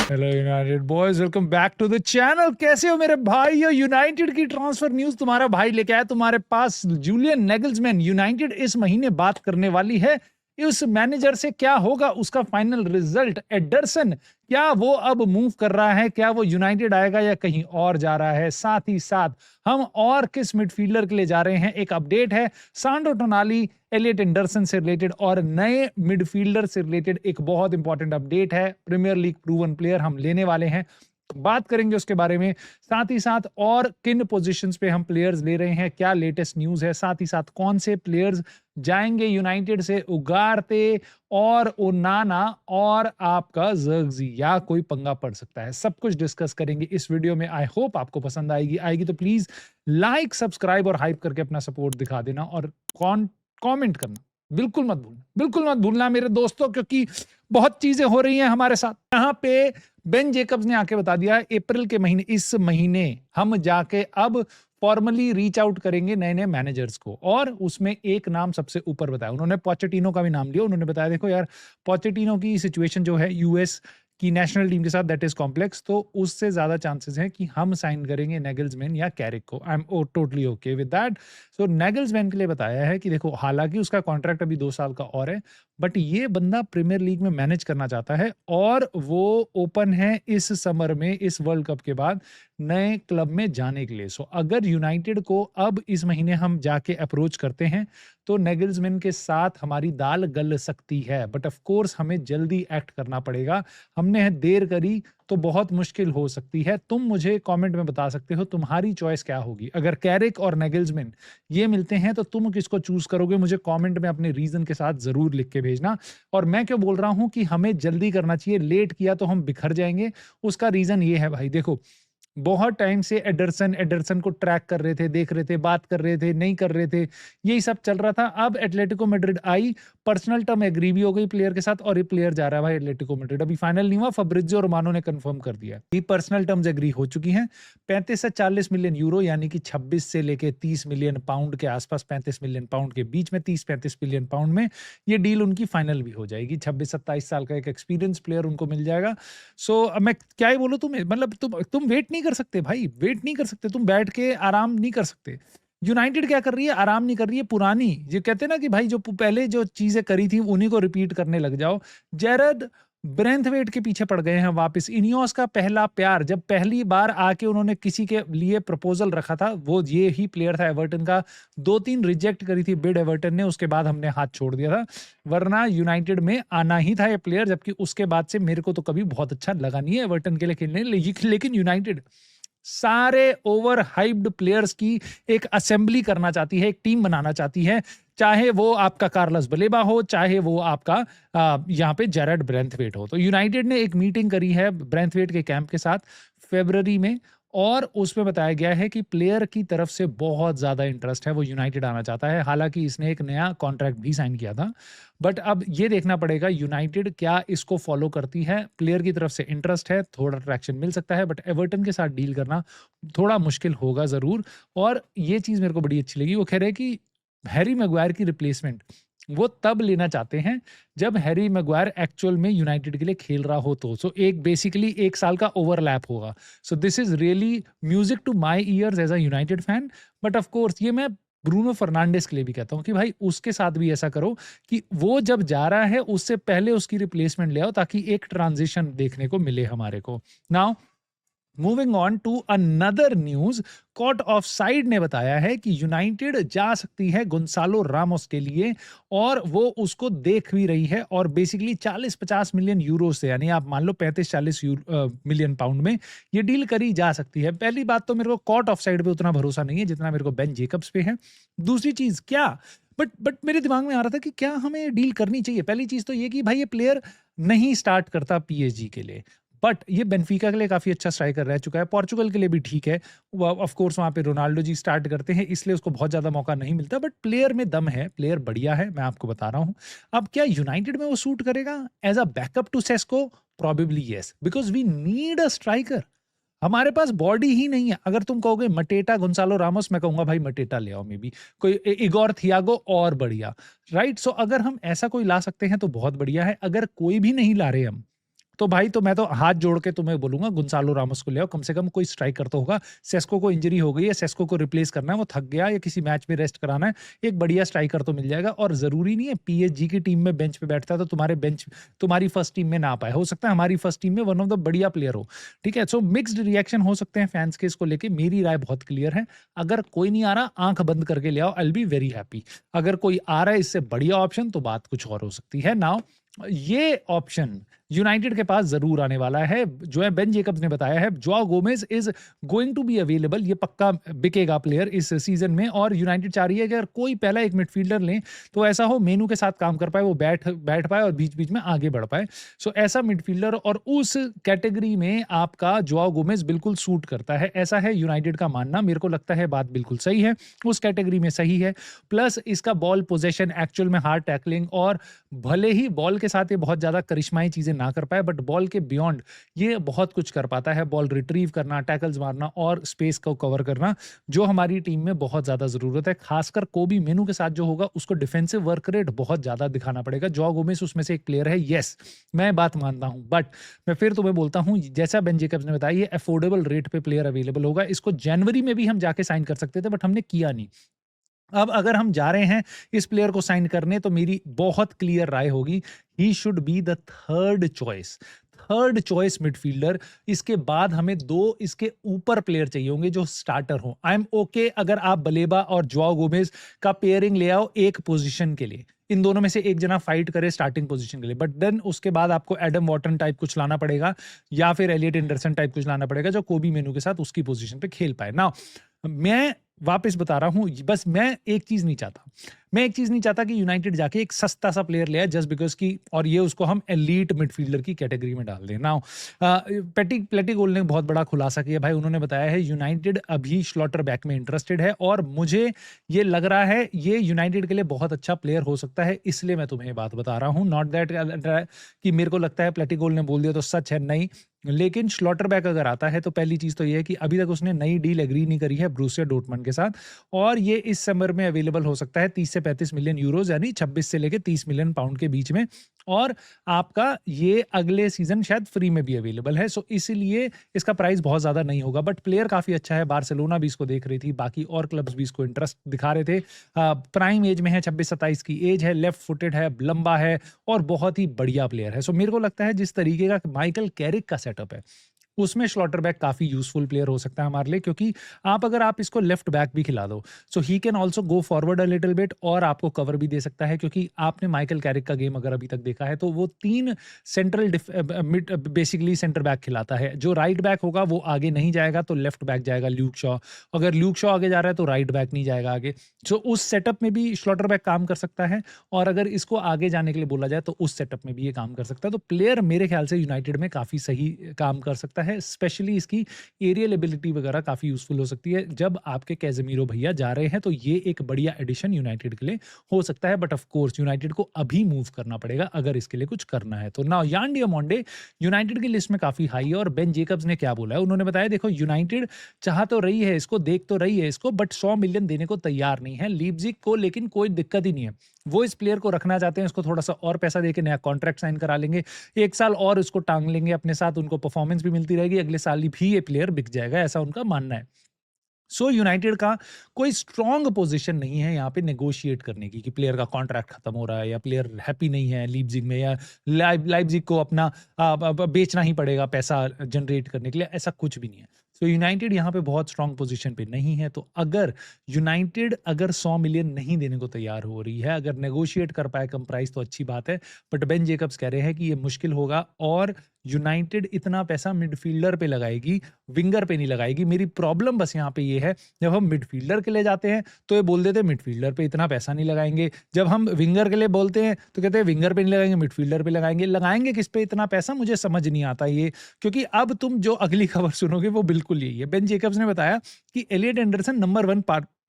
Hello United boys, welcome back to the channel. कैसे हो मेरे भाई? यूनाइटेड की ट्रांसफर न्यूज तुम्हारा भाई लेके आया तुम्हारे पास। जूलियन नेगल्समैन, यूनाइटेड इस महीने बात करने वाली है उस मैनेजर से। क्या होगा उसका फाइनल रिजल्ट? एडरसन क्या वो अब मूव कर रहा है? क्या वो यूनाइटेड आएगा या कहीं और जा रहा है? साथ ही साथ हम और किस मिडफील्डर के लिए जा रहे हैं, एक अपडेट है। सांड्रो टोनाली, एलियट एंडरसन से रिलेटेड और नए मिडफील्डर से रिलेटेड एक बहुत इंपॉर्टेंट अपडेट है। प्रीमियर लीग प्रूवन प्लेयर हम लेने वाले हैं, बात करेंगे उसके बारे में। साथ ही साथ और किन पोजीशंस पे हम प्लेयर्स ले रहे हैं, क्या लेटेस्ट न्यूज है। साथ ही साथ कौन से प्लेयर्स जाएंगे यूनाइटेड से, उगारते और ओनाना और आपका जर्गजी, या कोई पंगा पड़ सकता है। सब कुछ डिस्कस करेंगे इस वीडियो में। आई होप आपको पसंद आएगी तो प्लीज लाइक, सब्सक्राइब और हाइप करके अपना सपोर्ट दिखा देना और कमेंट करना बिल्कुल मत भूलना मेरे दोस्तों, क्योंकि बहुत चीजें हो रही हैं हमारे साथ। यहाँ पे बेन जेकब्स ने आके बता दिया अप्रैल के महीने, इस महीने हम जाके अब फॉर्मली रीच आउट करेंगे नए नए मैनेजर्स को, और उसमें एक नाम सबसे ऊपर बताया उन्होंने। पोचेटिनो का भी नाम लिया उन्होंने। बताया देखो यार, पोचेटिनो की सिचुएशन जो है यूएस की नेशनल टीम के साथ, दैट इज कॉम्प्लेक्स, तो उससे ज्यादा चांसेस हैं कि हम साइन करेंगे नेगल्समैन या कैरिक को। I am totally okay with that. So Nagelsmann के लिए बताया है कि देखो, हालांकि उसका कॉन्ट्रैक्ट अभी 2 साल का और है, बट ये बंदा प्रीमियर लीग में मैनेज करना चाहता है और वो ओपन है इस समर में, इस वर्ल्ड कप के बाद नए क्लब में जाने के लिए। सो अगर यूनाइटेड को अब इस महीने हम जाके अप्रोच करते हैं तो नेगल्समैन के साथ हमारी दाल गल सकती है, बट ऑफ कोर्स हमें जल्दी एक्ट करना पड़ेगा। हमने देर करी तो बहुत मुश्किल हो सकती है। तुम मुझे कमेंट में बता सकते हो तुम्हारी चॉइस क्या होगी। अगर कैरिक और नेगल्समैन ये मिलते हैं तो तुम किसको चूज करोगे? मुझे कमेंट में अपने रीजन के साथ जरूर लिख के भेजना। और मैं क्यों बोल रहा हूं कि हमें जल्दी करना चाहिए, लेट किया तो हम बिखर जाएंगे। उसका रीजन ये है भाई, देखो बहुत टाइम से एडरसन को ट्रैक कर रहे थे, देख रहे थे, बात कर रहे थे, नहीं कर रहे थे, यही सब चल रहा था। अब एटलेटिको मैड्रिड आई, पर्सनल टर्म एग्री भी हो गई प्लेयर के साथ, और ये प्लेयर जा रहा है भाई एटलेटिको मैड्रिड। अभी फाइनल नहीं हुआ, फब्रिजियो रोमानो ने कंफर्म कर दिया। ये पर्सनल टर्म्स एग्री हो चुकी हैं। 35 से 40 मिलियन यूरो, यानी कि 26 से लेके 30 मिलियन पाउंड के आसपास, 35 मिलियन पाउंड के बीच में, 30-35 मिलियन पाउंड में ये डील उनकी फाइनल भी हो जाएगी। 26-27 साल का एक एक्सपीरियंस प्लेयर उनको मिल जाएगा। सो अब मैं क्या ही बोलूं तुम्हें, मतलब तुम वेट नहीं कर सकते भाई, वेट नहीं कर सकते, तुम बैठ के आराम नहीं कर सकते। यूनाइटेड क्या कर रही है? आराम नहीं कर रही है, पुरानी जो कहते हैं ना कि भाई जो पहले जो चीजें करी थी उन्हीं को रिपीट करने लग जाओ। जेरड ब्रेंथवेट के पीछे पड़ गए हैं वापस। इनियोस का पहला प्यार, जब पहली बार आके उन्होंने किसी के लिए प्रपोजल रखा था, वो ये ही प्लेयर था एवर्टन का। 2-3 रिजेक्ट करी थी बिड एवर्टन ने, उसके बाद हमने हाथ छोड़ दिया था, वरना यूनाइटेड में आना ही था ये प्लेयर। जबकि उसके बाद से मेरे को तो कभी बहुत अच्छा लगा नहीं है एवर्टन के लिए खेलने, लेकिन यूनाइटेड सारे ओवर हाइप्ड प्लेयर्स की एक असेंबली करना चाहती है, एक टीम बनाना चाहती है। चाहे वो आपका कार्लस बलेबा हो, चाहे वो आपका यहाँ पे जेरड ब्रेंथवेट हो। तो यूनाइटेड ने एक मीटिंग करी है ब्रेंथवेट के कैंप के साथ फरवरी में, और उसमें बताया गया है कि प्लेयर की तरफ से बहुत ज्यादा इंटरेस्ट है, वो यूनाइटेड आना चाहता है। हालांकि इसने एक नया कॉन्ट्रैक्ट भी साइन किया था, बट अब ये देखना पड़ेगा यूनाइटेड क्या इसको फॉलो करती है। प्लेयर की तरफ से इंटरेस्ट है, थोड़ा ट्रैक्शन मिल सकता है, बट एवर्टन के साथ डील करना थोड़ा मुश्किल होगा जरूर। और ये चीज मेरे को बड़ी अच्छी लगी, वो कह रहे हैं कि हैरी मैग्वायर की रिप्लेसमेंट वो तब लेना चाहते हैं जब हैरी मैग्वायर एक्चुअल में यूनाइटेड के लिए खेल रहा हो। तो सो एक बेसिकली 1 साल का ओवरलैप होगा। So this is really music to my ears as a United fan. But of course ये मैं ब्रूनो फर्नांडिस के लिए भी कहता हूँ कि भाई उसके साथ भी ऐसा करो कि वो जब जा रहा है उससे पहले उसकी रिप्लेसमेंट ले आओ, ताकि एक ट्रांजिशन देखने को मिले हमारे को। Now moving on to another news, caught offside ने बताया है कि यूनाइटेड जा सकती है गोंसालो रामोस के लिए, और वो उसको देख भी रही है। और बेसिकली 40-50 मिलियन यूरो से, यानी आप मान लो 35-40 मिलियन पाउंड में ये डील करी जा सकती है। पहली बात तो मेरे को कोर्ट ऑफ साइड पे उतना भरोसा नहीं है जितना मेरे को बेन जेकब्स पे है। दूसरी चीज क्या, बट मेरे दिमाग में आ रहा था कि क्या हमें डील करनी चाहिए। पहली चीज तो ये कि भाई ये प्लेयर नहीं स्टार्ट करता पीएसजी के लिए, बट ये बेनफिका के लिए काफी अच्छा स्ट्राइकर रह चुका है, पोर्चुगल के लिए भी ठीक है। ऑफ कोर्स वहां पे रोनाल्डो जी स्टार्ट करते हैं, इसलिए उसको बहुत ज्यादा मौका नहीं मिलता, बट प्लेयर में दम है, प्लेयर बढ़िया है, मैं आपको बता रहा हूं। अब क्या यूनाइटेड में वो सूट करेगा as a backup to Sesko? Probably yes, because we need a striker. हमारे पास बॉडी ही नहीं है। अगर तुम कहोगे मटेटा गोंसालो रामोस, मैं कहूंगा भाई मटेटा ले आओ, मे बी कोई इगोर थियागो और बढ़िया, राइट। सो अगर हम ऐसा कोई ला सकते हैं तो बहुत बढ़िया है। अगर कोई भी नहीं ला रहे हम, तो भाई तो मैं तो हाथ जोड़ के तुम्हें बोलूंगा गुंसालो रामोस को ले आओ, कम से कम कोई स्ट्राइकर तो होगा। सेस्को को इंजरी हो गई है, सेस्को को रिप्लेस करना है, वो थक गया या किसी मैच में रेस्ट कराना है, एक बढ़िया स्ट्राइकर तो मिल जाएगा। और जरूरी नहीं है पीएसजी की टीम में बेंच पे बैठता है तो तुम्हारी फर्स्ट टीम में ना पाए, हो सकता है हमारी फर्स्ट टीम में वन ऑफ द बढ़िया प्लेयर हो। ठीक है, सो मिक्स्ड रिएक्शन हो सकते हैं फैंस के इसको लेके। मेरी राय बहुत क्लियर है, अगर कोई नहीं आ रहा आंख बंद करके ले आओ, I will be very happy. अगर कोई आ रहा है इससे बढ़िया ऑप्शन तो बात कुछ और हो सकती है। नाउ ये ऑप्शन यूनाइटेड के पास जरूर आने वाला है, जो है बेन जेकब्स ने बताया है Joao Gomes is going to be available, ये पक्का बिकेगा प्लेयर इस सीजन में। और यूनाइटेड चाह रही है कि अगर कोई पहला एक मिडफील्डर लें तो ऐसा हो मेनू के साथ काम कर पाए, वो बैठ पाए और बीच बीच में आगे बढ़ पाए। सो ऐसा मिडफील्डर और उस कैटेगरी में आपका जोआ गोमेज बिल्कुल सूट करता है, ऐसा है यूनाइटेड का मानना। मेरे को लगता है बात बिल्कुल सही है, उस कैटेगरी में सही है। प्लस इसका बॉल पोजेशन, एक्चुअल में हार्ड टैकलिंग, और भले ही बॉल के साथ ये बहुत ज्यादा करिश्माई चीजें ना कर पाए, बट बॉल के बियॉन्ड ये बहुत कुछ कर पाता है। बॉल रिट्रीव करना, टैकल्स मारना और स्पेस को कवर करना, जो हमारी टीम में बहुत ज्यादा जरूरत है। खासकर कोबी मेनू के साथ जो होगा उसको डिफेंसिव वर्क रेट बहुत ज्यादा दिखाना पड़ेगा। जोआ गोमेज उसमें से एक प्लेयर है, यस मैं बात मानता हूं, बट मैं फिर तुम्हें बोलता हूं जैसा बेन जेकब्स ने बताया ये अफोर्डेबल रेट पे प्लेयर अवेलेबल होगा। इसको जनवरी में भी हम जाके साइन कर सकते थे बट हमने किया नहीं। अब अगर हम जा रहे हैं इस प्लेयर को साइन करने तो मेरी बहुत क्लियर राय होगी, he should be the third choice midfielder. इसके बाद हमें दो इसके ऊपर प्लेयर चाहिए होंगे जो स्टार्टर हो। आई एम ओके अगर आप बलेबा और जोआ गोमेज का पेयरिंग ले आओ एक पोजीशन के लिए, इन दोनों में से एक जना फाइट करे स्टार्टिंग पोजीशन के लिए, बट देन उसके बाद आपको एडम वॉटन टाइप कुछ लाना पड़ेगा या फिर एलियट एंडरसन टाइप कुछ लाना पड़ेगा जो कोबी मेनू के साथ उसकी पोजीशन पे खेल पाए ना। मैं वापस बता रहा हूं, बस मैं एक चीज नहीं चाहता कि यूनाइटेड जाके एक सस्ता सा प्लेयर ले आए जस्ट बिकॉज की, और ये उसको हम एलीट मिडफील्डर की कैटेगरी में डाल दें। नाउ प्लेटिगोल ने बहुत बड़ा खुलासा किया भाई, उन्होंने बताया है यूनाइटेड अभी स्लॉटर बैक में इंटरेस्टेड है और मुझे ये लग रहा है ये यूनाइटेड के लिए बहुत अच्छा प्लेयर हो सकता है, इसलिए मैं तुम्हें ये बात बता रहा हूँ। नॉट दैट कि मेरे को लगता है प्लेटिगोल ने बोल दिया तो सच है, नहीं। लेकिन स्लॉटरबैक अगर आता है तो पहली चीज तो ये है कि अभी तक उसने नई डील एग्री नहीं करी है ब्रूसिया डॉर्टमंड के साथ, और ये इस समर में अवेलेबल हो सकता है 30 से 35 मिलियन यूरोज, यानी 26 से लेके 30 मिलियन पाउंड के बीच में। और आपका ये अगले सीजन शायद फ्री में भी अवेलेबल है, सो इसीलिए इसका प्राइस बहुत ज्यादा नहीं होगा। बट प्लेयर काफी अच्छा है, बार्सिलोना भी इसको देख रही थी, बाकी और क्लब्स भी इसको इंटरेस्ट दिखा रहे थे। प्राइम एज में है, 26-27 की एज है, लेफ्ट फुटेड है, लंबा है और बहुत ही बढ़िया प्लेयर है। सो मेरे को लगता है जिस तरीके का माइकल कैरिक का सेटअप है उसमें स्लॉटरबैक काफी यूजफुल प्लेयर हो सकता है हमारे लिए, क्योंकि अगर आप इसको लेफ्ट बैक भी खिला दो so he can also go forward a little bit और आपको कवर भी दे सकता है। क्योंकि आपने माइकल कैरिक का गेम अगर अभी तक देखा है तो वो 3 सेंट्रल बेसिकली सेंटर बैक खिलाता है। जो राइट बैक होगा वो आगे नहीं जाएगा तो लेफ्ट बैक जाएगा ल्यूक शॉ, अगर ल्यूक शॉ आगे जा रहा है तो राइट बैक नहीं जाएगा आगे। सो उस सेटअप में भी स्लॉटरबैक काम कर सकता है, और अगर इसको आगे जाने के लिए बोला जाए तो उस सेटअप में भी ये काम कर सकता है। तो प्लेयर मेरे ख्याल से यूनाइटेड में काफी सही काम कर सकता है, स्पेशली इसकी एरियल एबिलिटी वगैरह काफी यूजफुल हो सकती है। जब आपके कैजेमीरो भैया जा रहे हैं तो ये एक बढ़िया एडिशन यूनाइटेड के लिए हो सकता है, बट ऑफ कोर्स यूनाइटेड को अभी मूव करना पड़ेगा अगर इसके लिए कुछ करना है तो। नाउ यान डियामोंडे यूनाइटेड की लिस्ट में काफी हाई है, और बेन जेकब्स ने क्या बोला है, उन्होंने बताया देखो यूनाइटेड चाह तो रही है इसको, देख तो रही है इसको, बट 100 मिलियन देने को तैयार नहीं है लीप्जिग को, लेकिन कोई दिक्कत ही नहीं है, वो इस प्लेयर को रखना चाहते हैं, इसको थोड़ा सा और पैसा देके नया कॉन्ट्रैक्ट साइन करा लेंगे, 1 साल और उसको टांग लेंगे अपने साथ, उनको परफॉर्मेंस भी मिलती रहेगी, अगले साल ही भी ये प्लेयर बिक जाएगा, ऐसा उनका मानना है। सो यूनाइटेड का कोई स्ट्रॉन्ग पोजीशन नहीं है यहाँ पे नेगोशिएट करने की कि प्लेयर का कॉन्ट्रैक्ट खत्म हो रहा है या प्लेयर हैप्पी नहीं है लीप्जिग में, या लाइप्जिग को अपना बेचना ही पड़ेगा पैसा जनरेट करने के लिए, ऐसा कुछ भी नहीं है। सो यूनाइटेड यहाँ पे बहुत स्ट्रॉन्ग पोजीशन पे नहीं है। तो अगर यूनाइटेड 100 मिलियन नहीं देने को तैयार हो रही है, अगर नेगोशिएट कर पाए कम प्राइस तो अच्छी बात है, बट बेन जेकब्स कह रहे हैं कि ये मुश्किल होगा, और यूनाइटेड इतना पैसा मिडफील्डर पे लगाएगी, विंगर पे नहीं लगाएगी। मेरी प्रॉब्लम बस यहाँ पे ये है, जब हम मिडफील्डर के लिए जाते हैं तो ये बोल देते हैं मिडफील्डर पे इतना पैसा नहीं लगाएंगे, जब हम विंगर के लिए बोलते हैं तो कहते हैं विंगर पे नहीं लगाएंगे, मिडफील्डर पे लगाएंगे किस पे इतना पैसा, मुझे समझ नहीं आता ये। क्योंकि अब तुम जो अगली खबर सुनोगे वो बिल्कुल यही है। बेन जेकब्स ने बताया कि एलियट एंडरसन नंबर 1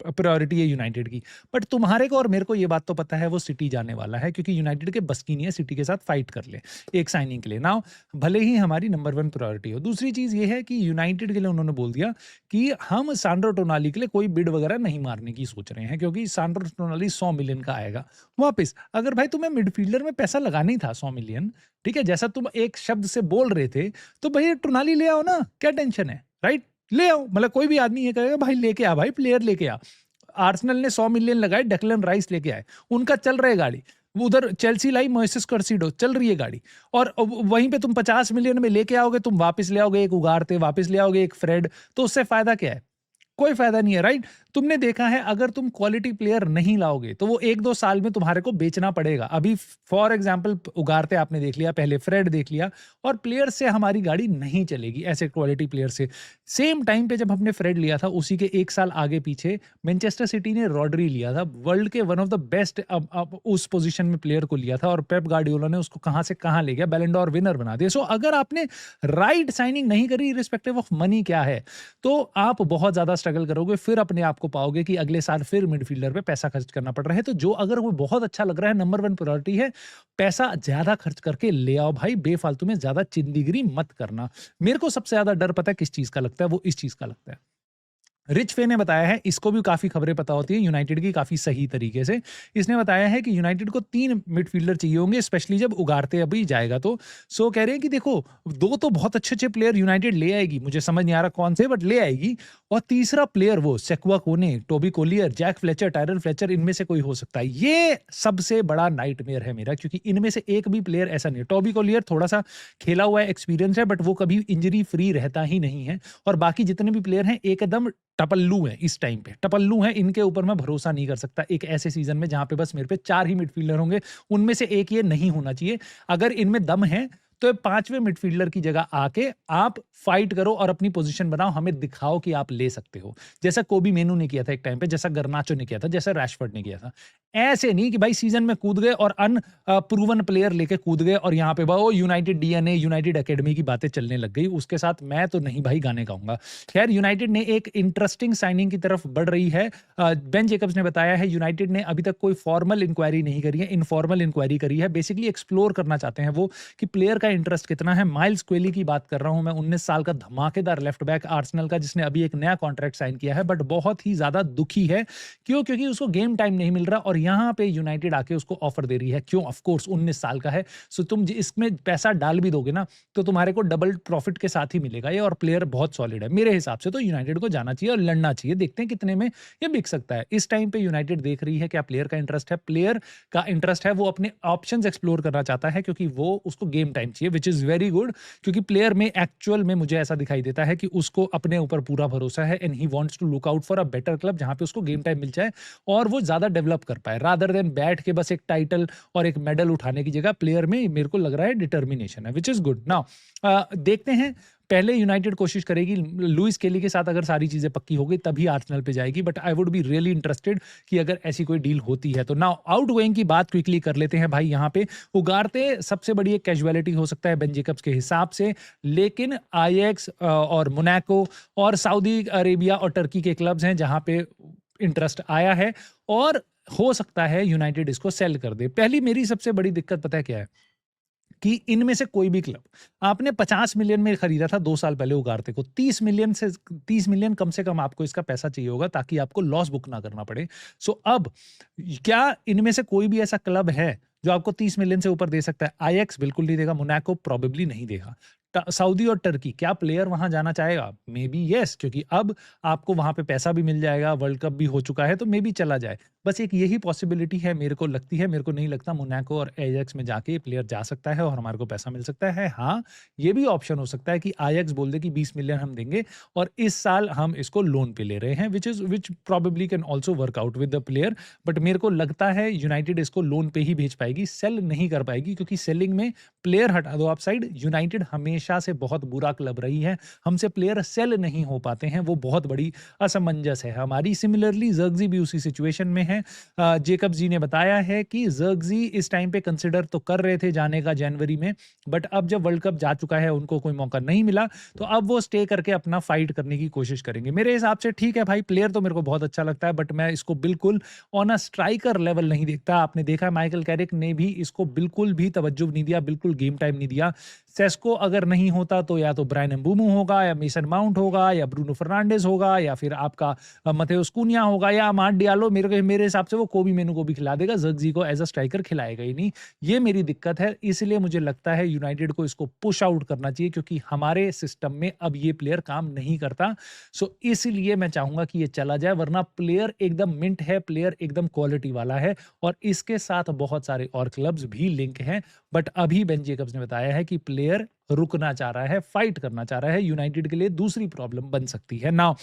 प्रायोरिटी है यूनाइटेड की। बट तुम्हारे को और मेरे को ये बात तो पता है वो सिटी जाने वाला है, क्योंकि यूनाइटेड के बस की नहीं है सिटी के साथ फाइट कर ले एक साइनिंग के लिए। नाउ भले ही हमारी नंबर 1 प्रायोरिटी हो। दूसरी चीज़ ये है कि यूनाइटेड के लिए उन्होंने बोल दिया कि हम सांड्रो टोनाली के लिए कोई बिड वगैरह नहीं मारने की सोच रहे हैं, क्योंकि सांड्रो टोनाली 100 मिलियन का आएगा वापस। अगर भाई तुम्हें मिडफील्डर में पैसा लगाना ही था 100 मिलियन, ठीक है, जैसा तुम एक शब्द से बोल रहे थे, तो भैया टोनाली ले आओ ना, क्या टेंशन है, राइट? ले आओ, मतलब कोई भी आदमी ये कहेगा भाई लेके आ, भाई प्लेयर लेके आ। आर्सेनल ने 100 मिलियन लगाए, डेक्लन राइस लेके आए, उनका चल रहा है गाड़ी। वो उधर चेल्सी लाई मोइसेस कार्सिडो, चल रही है गाड़ी। और वहीं पे तुम 50 मिलियन में लेके आओगे, तुम वापस ले आओगे एक उगारते, वापस ले आओगे एक फ्रेड, तो उससे फायदा क्या है? कोई फायदा नहीं है, राइट? तुमने देखा है अगर तुम क्वालिटी प्लेयर नहीं लाओगे तो वो 1-2 साल में तुम्हारे को बेचना पड़ेगा। अभी फॉर एग्जांपल उगारते आपने देख लिया, पहले फ्रेड देख लिया, और प्लेयर से हमारी गाड़ी नहीं चलेगी ऐसे क्वालिटी प्लेयर से। सेम टाइम पे जब हमने फ्रेड लिया था, उसी के 1 साल आगे पीछे मैनचेस्टर सिटी ने रॉड्री लिया था, वर्ल्ड के वन ऑफ द बेस्ट उस पोजीशन में प्लेयर को लिया था, और पेप गार्डियोला ने उसको कहां से कहां ले गया, बैलन डॉर विनर बना दिया। सो अगर आपने राइट साइनिंग नहीं करी, रिस्पेक्टिव ऑफ मनी क्या है, तो आप बहुत ज्यादा स्ट्रगल करोगे, फिर अपने आप को पाओगे कि अगले साल फिर मिडफील्डर पे पैसा खर्च करना पड़ रहा है। तो जो अगर वो बहुत अच्छा लग रहा है, नंबर 1 प्रायोरिटी है, पैसा ज्यादा खर्च करके ले आओ भाई, बेफालतू में ज्यादा चिंदीगिरी मत करना। मेरे को सबसे ज्यादा डर पता है किस चीज का लगता है, वो इस चीज का लगता है। रिच फे ने बताया है, इसको भी काफी खबरें पता होती है यूनाइटेड की काफी सही तरीके से। इसने बताया है कि यूनाइटेड को 3 मिडफील्डर चाहिए होंगे, स्पेशली जब उगारते अभी जाएगा तो। सो कह रहे हैं कि देखो 2 तो बहुत अच्छे प्लेयर यूनाइटेड ले आएगी, मुझे समझ नहीं आ रहा कौन से, बट ले आएगी। और तीसरा प्लेयर वो Sekou Kone, Toby Collyer, Jack Fletcher, Tyrone Fletcher, इनमें से कोई हो सकता है। ये सबसे बड़ा नाइटमेयर है मेरा, क्योंकि इनमें से एक भी प्लेयर ऐसा नहीं है। टोबी कोलियर थोड़ा सा खेला हुआ है, एक्सपीरियंस है, बट वो कभी इंजरी फ्री रहता ही नहीं है। और बाकी जितने भी प्लेयर हैं एकदम टपल्लू है, इस टाइम पे टपल्लू है, इनके ऊपर मैं भरोसा नहीं कर सकता एक ऐसे सीजन में जहां पे बस मेरे पे 4 ही मिडफील्डर होंगे, उनमें से एक ये नहीं होना चाहिए। अगर इनमें दम है तो 5वें मिडफील्डर की जगह आके आप फाइट करो और अपनी पोजीशन बनाओ, हमें दिखाओ कि आप ले सकते हो, जैसा कोबी मेनू ने किया था एक टाइम पे, जैसा गर्नाचो ने किया था, जैसा रैशफोर्ड ने किया था। ऐसे नहीं कि भाई सीजन में कूद गए और प्रूवन प्लेयर लेके कूद गए और यहाँ पे वो यूनाइटेड डीएनए, यूनाइटेड एकेडमी की बातें चलने लग गई, उसके साथ मैं तो नहीं भाई गाने गाऊंगा। खैर, यूनाइटेड ने एक इंटरेस्टिंग साइनिंग की तरफ बढ़ रही है। बेन जेकब्स ने बताया है यूनाइटेड ने अभी तक कोई फॉर्मल इंक्वायरी नहीं करी है, इनफॉर्मल इंक्वायरी करी है। बेसिकली एक्सप्लोर करना चाहते हैं वो कि प्लेयर का इंटरेस्ट कितना है। माइल्स क्वेली की बात कर रहा हूं मैं, 19 साल का धमाकेदार लेफ्ट बैक आर्सेनल का, जिसने अभी एक नया कॉन्ट्रैक्ट साइन किया है, बट बहुत ही ज्यादा दुखी है। क्यों? क्योंकि उसको गेम टाइम नहीं मिल रहा और यहां पे यूनाइटेड आके उसको ऑफर दे रही है। क्यों? ऑफ कोर्स 19 साल का है, सो तुम इसमें पैसा डाल भी दोगे ना तो तुम्हारे को डबल प्रॉफिट के साथ ही मिलेगा ये, और प्लेयर बहुत सॉलिड है मेरे हिसाब से। तो यूनाइटेड को जाना चाहिए और लड़ना चाहिए, देखते हैं कितने में ये बिक सकता है। इस टाइम पे यूनाइटेड देख रही है क्या प्लेयर का इंटरेस्ट है, प्लेयर का इंटरेस्ट है, वो अपने ऑप्शंस एक्सप्लोर करना चाहता है, क्योंकि वो उसको गेम टाइम चाहिए, विच इज वेरी गुड। क्योंकि प्लेयर में एक्चुअल में मुझे ऐसा दिखाई देता है कि उसको अपने ऊपर पूरा भरोसा है and he wants to look out for a better club जहां पे उसको गेम टाइम मिल जाए और वो ज्यादा डेवलप कर पाए, रादर देन बैठ के बस एक टाइटल और एक मेडल उठाने की जगह प्लेयर में मेरे को लग रहा है डिटर्मिनेशन है, विच इज गुड। नाउ देखते हैं, पहले यूनाइटेड कोशिश करेगी लुइस केली के साथ, अगर सारी चीजें पक्की हो गई तभी आर्सेनल पे जाएगी, but I would be really interested कि अगर ऐसी कोई डील होती है तो। नाउ आउट गोइंग की बात क्विकली कर लेते हैं भाई। यहाँ पे उगारते सबसे बड़ी एक कैजुअलिटी हो सकता है बेन जेकब्स के हिसाब से, लेकिन आईएक्स और मोनाको और सऊदी अरेबिया और टर्की के क्लब्स हैं जहां पे इंटरेस्ट आया है और हो सकता है यूनाइटेड इसको सेल कर दे। पहली मेरी सबसे बड़ी दिक्कत पता है क्या है कि इनमें से कोई भी क्लब, आपने 50 मिलियन में खरीदा था 2 साल पहले उगारते को, 30 मिलियन कम से कम आपको इसका पैसा चाहिए होगा ताकि आपको लॉस बुक ना करना पड़े। सो अब क्या इनमें से कोई भी ऐसा क्लब है जो आपको 30 मिलियन से ऊपर दे सकता है? आईएक्स बिल्कुल नहीं देगा, मोनाको प्रोबेबली नहीं देगा। सऊदी और टर्की, क्या प्लेयर वहां जाना चाहेगा? मे बी यस, क्योंकि अब आपको वहां पे पैसा भी मिल जाएगा, वर्ल्ड कप भी हो चुका है, तो मे बी चला जाए। बस एक यही पॉसिबिलिटी है, मेरे को लगती है। मेरे को नहीं लगता मोनाको और एजेक्स में जाके प्लेयर जा सकता है और हमारे को पैसा मिल सकता है। हाँ, ये भी ऑप्शन हो सकता है कि आईएक्स बोल दे कि 20 मिलियन हम देंगे और इस साल हम इसको लोन पे ले रहे हैं, which probably can also work out with the player. But मेरे को लगता है यूनाइटेड इसको लोन पे ही भेज पाएगी, सेल नहीं कर पाएगी, क्योंकि सेलिंग में प्लेयर हटा दो आप साइड, यूनाइटेड हमेशा हमेशा से बहुत बुरा क्लब रही है, हमसे प्लेयर सेल नहीं हो पाते हैं, वो बहुत बड़ी असमंजस है हमारी। सिमिलरली ज़र्गज़ी भी उसी सिचुएशन में है। जेकब जी ने बताया है कि ज़र्गज़ी इस टाइम पे कंसिडर तो कर रहे थे जाने का जनवरी में, बट अब जब वर्ल्ड कप जा चुका है, उनको कोई मौका नहीं मिला, तो अब वो स्टे करके अपना फाइट करने की कोशिश करेंगे। मेरे हिसाब से ठीक है भाई, प्लेयर तो मेरे को बहुत अच्छा लगता है, बट मैं इसको बिल्कुल ऑन अ स्ट्राइकर लेवल नहीं देखता। आपने देखा माइकल कैरिक ने भी इसको बिल्कुल भी तवज्जो नहीं दिया, बिल्कुल गेम टाइम नहीं दिया। सेस्को अगर नहीं होता तो या तो ब्रायन एम्बूमो होगा, या मेसन माउंट होगा, या ब्रूनो फर्नांडिस होगा, या फिर आपका मथेउस कुन्या होगा, या अमाड डियालो। मेरे हिसाब से वो कोबी मेनू को भी खिला देगा, ज़र्गज़ी को एज अ स्ट्राइकर खिलाएगा ही नहीं। ये मेरी दिक्कत है, इसलिए मुझे लगता है यूनाइटेड को इसको पुश आउट करना चाहिए, क्योंकि हमारे सिस्टम में अब ये प्लेयर काम नहीं करता। सो इसलिए मैं चाहूंगा कि ये चला जाए, वरना प्लेयर एकदम मिंट है, प्लेयर एकदम क्वालिटी वाला है, और इसके साथ बहुत सारे और क्लब्स भी लिंक हैं। बट अभी बेन जेकब्स ने बताया है कि प्लेयर रुकना चाह रहा है, फाइट करना चाह रहा है। यूनाइटेड के लिए दूसरी प्रॉब्लम बन सकती है। नाउ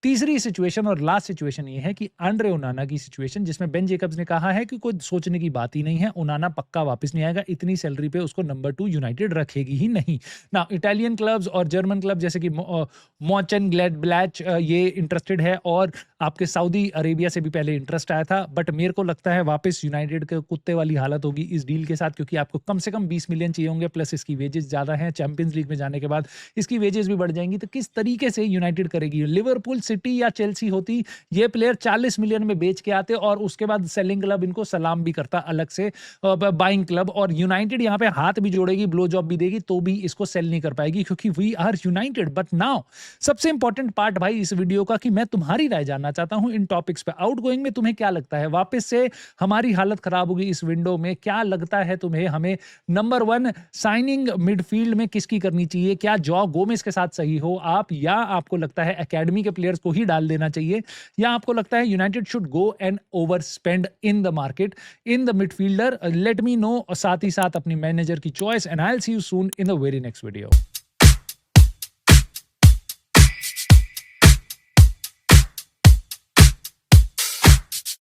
तीसरी सिचुएशन और लास्ट सिचुएशन ये है कि आंड्रे ओनाना की सिचुएशन, जिसमें बेन जेकब्स ने कहा है कि कोई सोचने की बात ही नहीं है, ओनाना पक्का वापस नहीं आएगा, इतनी सैलरी पे उसको नंबर 2 यूनाइटेड रखेगी ही नहीं। ना इटालियन क्लब्स और जर्मन क्लब जैसे कि मोचन ग्लैडब्लैच ये इंटरेस्टेड है, और आपके सऊदी अरेबिया से भी पहले इंटरेस्ट आया था, बट मेरे को लगता है वापस यूनाइटेड के कुत्ते वाली हालत होगी इस डील के साथ, क्योंकि आपको कम से कम 20 मिलियन चाहिए होंगे, प्लस इसकी वेजेस ज्यादा हैं। चैंपियंस लीग में जाने के बाद इसकी वेजेस भी बढ़ जाएंगी, तो किस तरीके से यूनाइटेड करेगी? लिवरपूल, सिटी या चेल्सी होती, ये प्लेयर 40 मिलियन में बेच के आते, और उसके बाद सेलिंग क्लब इनको सलाम भी करता अलग से, बाइंग क्लब। और यूनाइटेड यहाँ पे हाथ भी जोड़ेगी, ब्लो जॉब भी देगी, तो भी इसको सेल नहीं कर पाएगी, क्योंकि we are United. But now सबसे इंपॉर्टेंट पार्ट भाई इस वीडियो का, कि मैं तुम्हारी राय जानना चाहता हूं इन टॉपिक्स पे। आउटगोइंग में तुम्हें क्या लगता है, वापस से हमारी हालत खराब होगी इस विंडो में? क्या लगता है तुम्हें, हमें नंबर 1 साइनिंग मिडफील्ड में किसकी करनी चाहिए? क्या जॉ गोमेज के साथ सही हो आप, या आपको लगता है एकेडमी के प्लेयर्स को ही डाल देना चाहिए, या आपको लगता है United should go and over spend in the market in the midfielder? Let me know, साथ ही साथ अपनी मैनेजर की choice, and I will see you soon in the very next video.